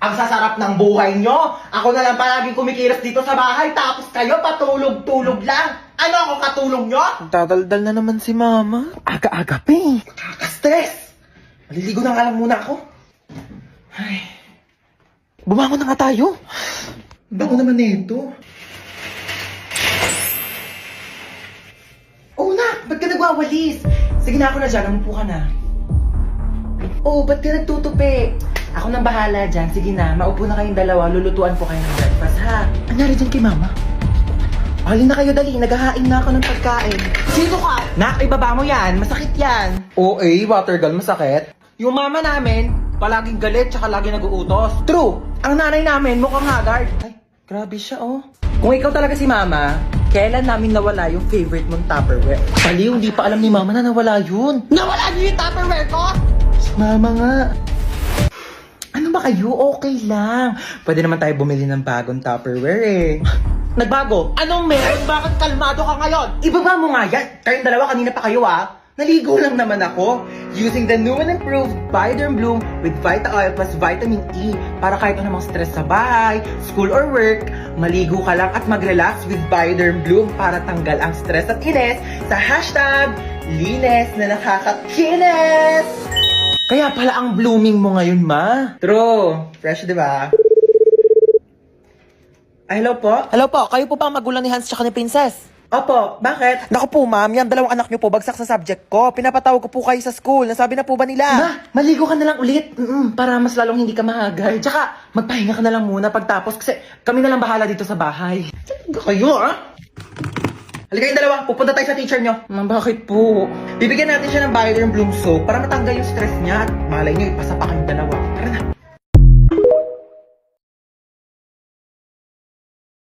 Ang sasarap ng buhay nyo. Ako na lang palaging kumikilos dito sa bahay, tapos kayo patulog-tulog lang. Ano ako katulong nyo? Dadaldal na naman si Mama. Aga-aga pa eh. Nakaka-stress. Maliligo na nga lang muna ako. Ay, Bumangon na nga tayo. bago naman nito. Oh, na, ba't ka nagwawalis? Sige na, ako na dyan, umupo ka na. Oh, ba't ka nagtutupi? Ako nang bahala dyan. Sige na, maupo na kayong dalawa. Lulutuan ko kayo ng breakfast, ha? Anyari dyan kay Mama? Halin na kayo, dali. Naghahain na ako ng pagkain. Sino ka? Nak, ibaba mo yan. Masakit yan. Oo water gun, masakit. Yung mama namin, palaging galit tsaka lagi nag-uutos. True. Ang nanay namin, mukhang haggard. Ay, grabe siya, oh. Kung ikaw talaga si mama, kailan namin nawala yung favorite mong Tupperware? Baliw, hindi pa alam ni Mama na nawala yun. Nawala niyo yung Tupperware ko? Mama nga. Ano ba kayo? Okay lang. Pwede naman tayo bumili ng bagong Tupperware eh. Nagbago? Anong meron? Bakit kalmado ka ngayon? Ibaba mo nga yan. Kayong dalawa kanina pa kayo ah. Naligo lang naman ako. Using the new and improved Bioderm Bloom with Vita Oil plus Vitamin E para kahit anumang stress sa bahay, school or work, maligo ka lang at mag-relax with Bioderm Bloom para tanggal ang stress at inis sa hashtag linis na nakakakinis. Kaya pala ang blooming mo ngayon, ma. True. Fresh, di ba? Ay, hello po? Hello po, kayo po pa ang magulang ni Hans tsaka ni Princess? Opo, bakit? Naku po ma'am, yan dalawang anak niyo po bagsak sa subject ko. Pinapatawag ko po kayo sa school. Nasabi na po ba nila? Ma, maligo ka na lang ulit. Para mas lalong hindi ka mahagal. Tsaka, magpahinga ka na lang muna pagtapos kasi kami na lang bahala dito sa bahay. Kayo, ah? Halika kayong dalawa, pupunta tayo sa teacher nyo. Ma'am, bakit po? Bibigyan natin siya ng Bioderm Bloom soap para matanggal yung stress niya at malay nyo, ipasa pa kayong dalawa.